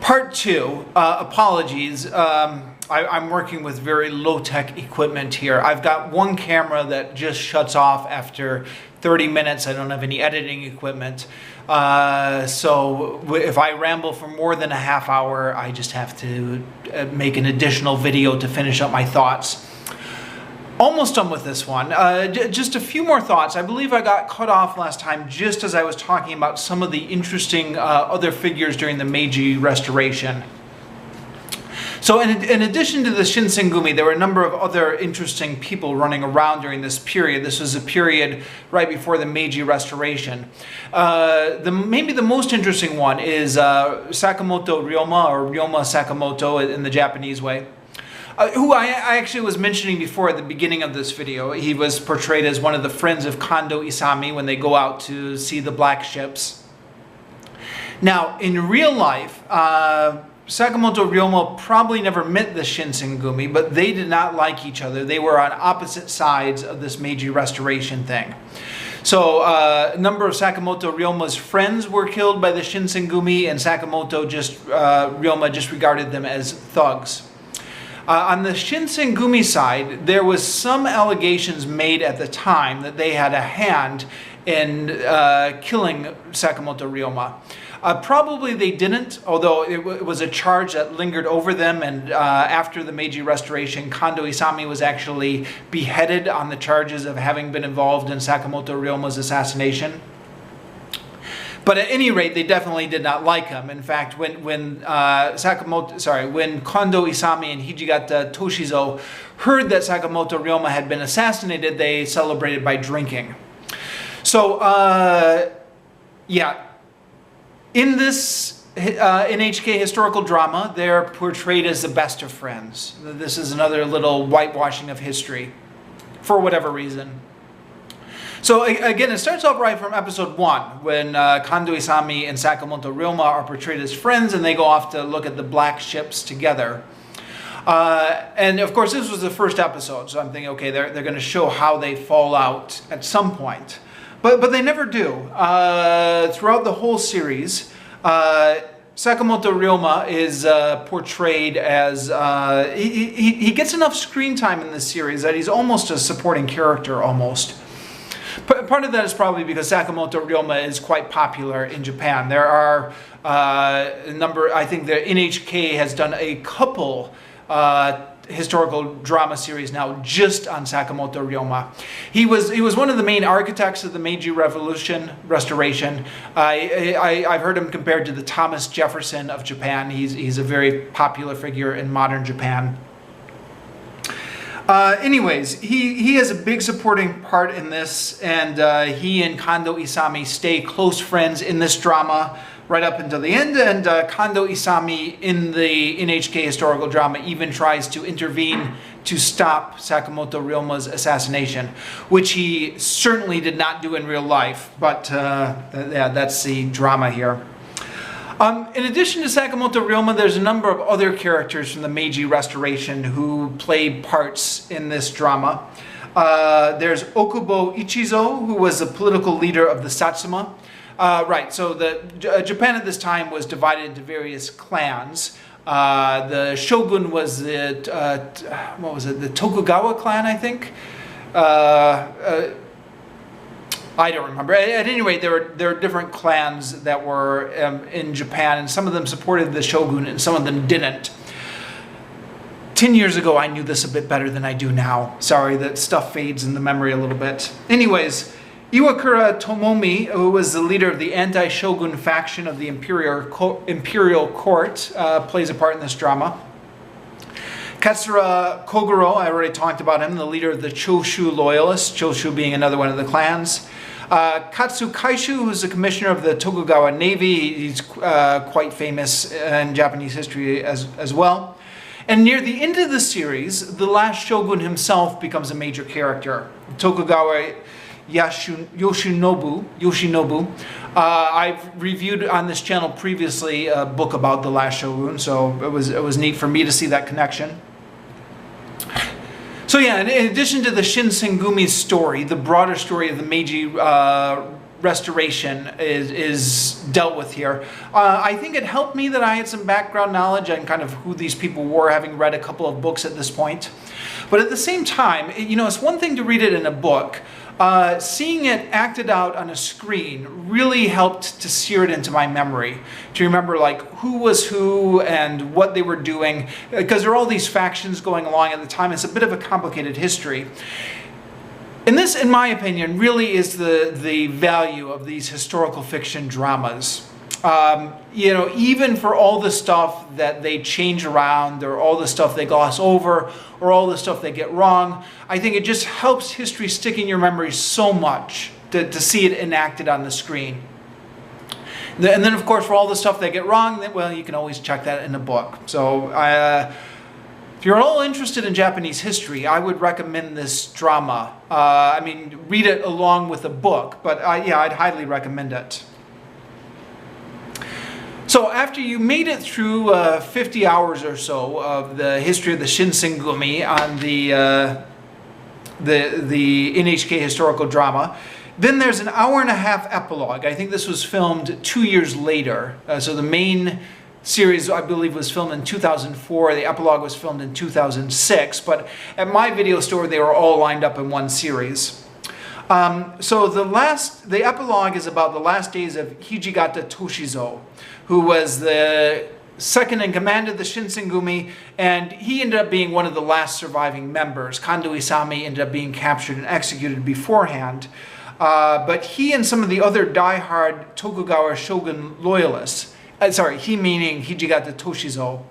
Part 2, apologies. I'm working with very low-tech equipment here. I've got one camera that just shuts off after 30 minutes. I don't have any editing equipment. So if I ramble for more than a half hour, I just have to make an additional video to finish up my thoughts. Almost done with this one. Just a few more thoughts. I believe I got cut off last time just as I was talking about some of the interesting other figures during the Meiji Restoration. So in addition to the Shinsengumi, there were a number of other interesting people running around during this period. This was a period right before the Meiji Restoration. Maybe the most interesting one is Sakamoto Ryoma, or Ryoma Sakamoto in the Japanese way. Who I actually was mentioning before at the beginning of this video. He was portrayed as one of the friends of Kondo Isami when they go out to see the black ships. Now, in real life, Sakamoto Ryoma probably never met the Shinsengumi, but they did not like each other. They were on opposite sides of this Meiji Restoration thing. So a number of Sakamoto Ryoma's friends were killed by the Shinsengumi, and Ryoma just regarded them as thugs. On the Shinsengumi side, there was some allegations made at the time that they had a hand in killing Sakamoto Ryoma. Probably they didn't, although it was a charge that lingered over them, and after the Meiji Restoration, Kondo Isami was actually beheaded on the charges of having been involved in Sakamoto Ryoma's assassination. But at any rate, they definitely did not like him. In fact, when Kondo Isami and Hijigata Toshizo heard that Sakamoto Ryoma had been assassinated, they celebrated by drinking. So, yeah. In this NHK historical drama, they're portrayed as the best of friends. This is another little whitewashing of history, for whatever reason. So again, it starts off right from episode 1, when Kondo Isami and Sakamoto Ryoma are portrayed as friends, and they go off to look at the black ships together. And of course, this was the first episode, so I'm thinking, okay, they're going to show how they fall out at some point. But they never do. Throughout the whole series, Sakamoto Ryoma is portrayed as... he gets enough screen time in this series that he's almost a supporting character, almost. Part of that is probably because Sakamoto Ryoma is quite popular in Japan. There are a number... I think the NHK has done a couple historical drama series now just on Sakamoto Ryoma. He was one of the main architects of the Meiji Restoration. I've heard him compared to the Thomas Jefferson of Japan. He's a very popular figure in modern Japan. Anyways, he has a big supporting part in this, and he and Kondo Isami stay close friends in this drama right up until the end, and Kondo Isami in the NHK historical drama even tries to intervene to stop Sakamoto Ryoma's assassination, which he certainly did not do in real life, but yeah, that's the drama here. In addition to Sakamoto Ryoma, there's a number of other characters from the Meiji Restoration who played parts in this drama. There's Okubo Ichizo, who was the political leader of the Satsuma. Right, so Japan at this time was divided into various clans. The shogun was the Tokugawa clan, I think. I don't remember. At any rate, there are different clans that were in Japan, and some of them supported the shogun and some of them didn't. 10 years ago, I knew this a bit better than I do now. Sorry, that stuff fades in the memory a little bit. Anyways, Iwakura Tomomi, who was the leader of the anti-shogun faction of the imperial court, plays a part in this drama. Katsura Kokoro, I already talked about him, the leader of the Choshu loyalists, Choshu being another one of the clans. Katsu Kaishu, who's the commissioner of the Tokugawa Navy. He's quite famous in Japanese history as well. And near the end of the series, the last shogun himself becomes a major character. Tokugawa Yoshinobu. I've reviewed on this channel previously a book about the last shogun, so it was neat for me to see that connection. So yeah, in addition to the Shinsengumi's story, the broader story of the Meiji restoration is dealt with here. I think it helped me that I had some background knowledge on kind of who these people were, having read a couple of books at this point. But at the same time, it's one thing to read it in a book. Seeing it acted out on a screen really helped to sear it into my memory, to remember like who was who and what they were doing, because there are all these factions going along at the time. It's a bit of a complicated history. And this, in my opinion, really is the value of these historical fiction dramas. Even for all the stuff that they change around, or all the stuff they gloss over, or all the stuff they get wrong, I think it just helps history stick in your memory so much to see it enacted on the screen. And then, of course, for all the stuff they get wrong, well, you can always check that in a book. So, if you're at all interested in Japanese history, I would recommend this drama. Read it along with a book, but I'd highly recommend it. So after you made it through 50 hours or so of the history of the Shinsengumi on the NHK historical drama, then there's an hour-and-a-half epilogue. I think this was filmed 2 years later. So the main series, I believe, was filmed in 2004. The epilogue was filmed in 2006. But at my video store, they were all lined up in one series. So the epilogue is about the last days of Hijigata Toshizo, who was the second in command of the Shinsengumi, and he ended up being one of the last surviving members. Kando Isami ended up being captured and executed beforehand. But he and some of the other die-hard Tokugawa shogun loyalists, he meaning Hijigata Toshizo,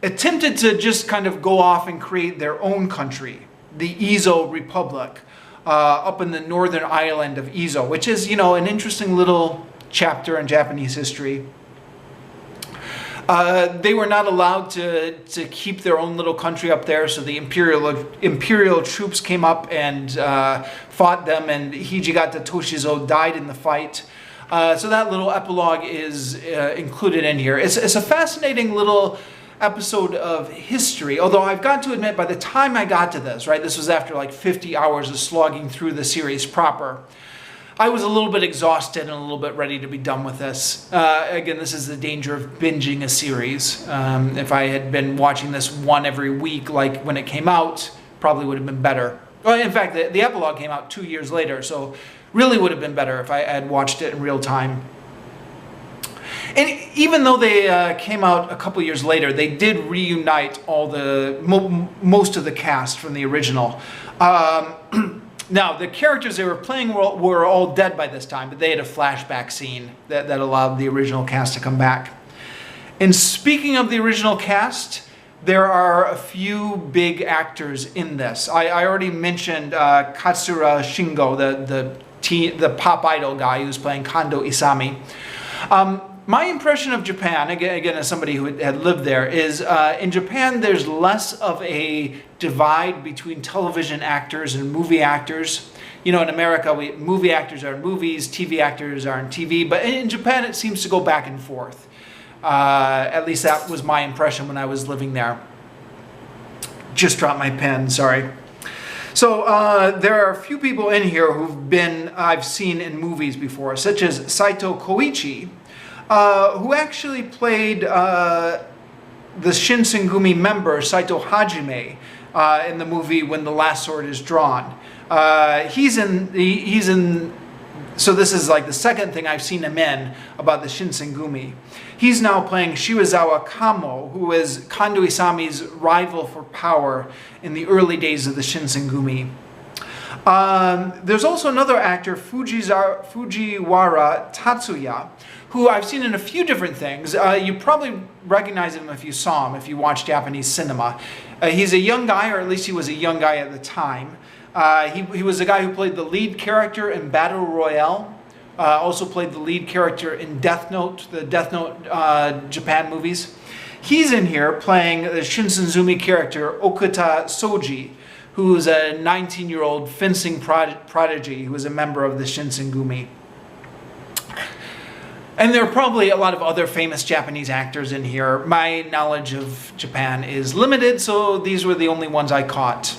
attempted to just kind of go off and create their own country, the Izo Republic, up in the northern island of Izo, which is, an interesting little chapter in Japanese history. They were not allowed to keep their own little country up there, so the imperial troops came up and fought them, and Hijigata Toshizo died in the fight. So that little epilogue is included in here. It's a fascinating little episode of history, although I've got to admit, by the time I got to this, this was after like 50 hours of slogging through the series proper, I was a little bit exhausted and a little bit ready to be done with this. Again, this is the danger of binging a series. If I had been watching this one every week, like when it came out, probably would have been better. Well, in fact, the epilogue came out 2 years later, so really would have been better if I had watched it in real time. And even though they came out a couple years later, they did reunite all most of the cast from the original. Now, the characters they were playing were all dead by this time, but they had a flashback scene that allowed the original cast to come back. And speaking of the original cast, there are a few big actors in this. I already mentioned Katsura Shingo, the pop idol guy who's playing Kando Isami. My impression of Japan, again as somebody who had lived there, is in Japan there's less of a divide between television actors and movie actors. In America, movie actors are in movies, TV actors are in TV, but in Japan it seems to go back and forth. At least that was my impression when I was living there. Just dropped my pen, sorry. So there are a few people in here I've seen in movies before, such as Saito Koichi, who actually played the Shinsengumi member Saito Hajime in the movie When the Last Sword is Drawn. So this is like the second thing I've seen him in about the Shinsengumi. He's now playing Shiwazawa Kamo, who is Kando Isami's rival for power in the early days of the Shinsengumi. There's also another actor, Fujiwara Tatsuya, who I've seen in a few different things. You probably recognize him if you saw him, if you watch Japanese cinema. He's a young guy, or at least he was a young guy at the time. He was the guy who played the lead character in Battle Royale. Also played the lead character in Death Note, the Death Note Japan movies. He's in here playing the Shinsengumi character Okuta Soji, who's a 19-year-old fencing prodigy who was a member of the Shinsengumi. And there are probably a lot of other famous Japanese actors in here. My knowledge of Japan is limited, so these were the only ones I caught.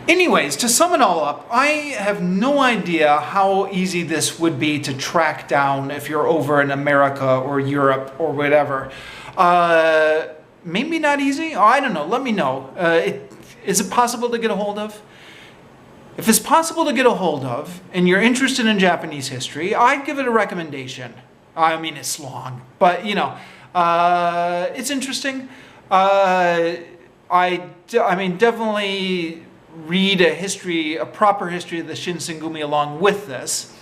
Anyways, to sum it all up, I have no idea how easy this would be to track down if you're over in America or Europe or whatever. Maybe not easy? Oh, I don't know. Let me know. Is it possible to get a hold of? If it's possible to get a hold of, and you're interested in Japanese history, I'd give it a recommendation. I mean, it's long, but you know, it's interesting. I mean, definitely read a proper history of the Shinsengumi along with this.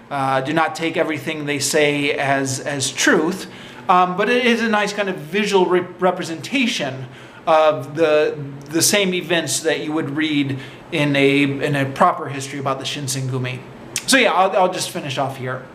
Do not take everything they say as truth, but it is a nice kind of visual representation of the same events that you would read in a proper history about the Shinsengumi. So yeah, I'll just finish off here.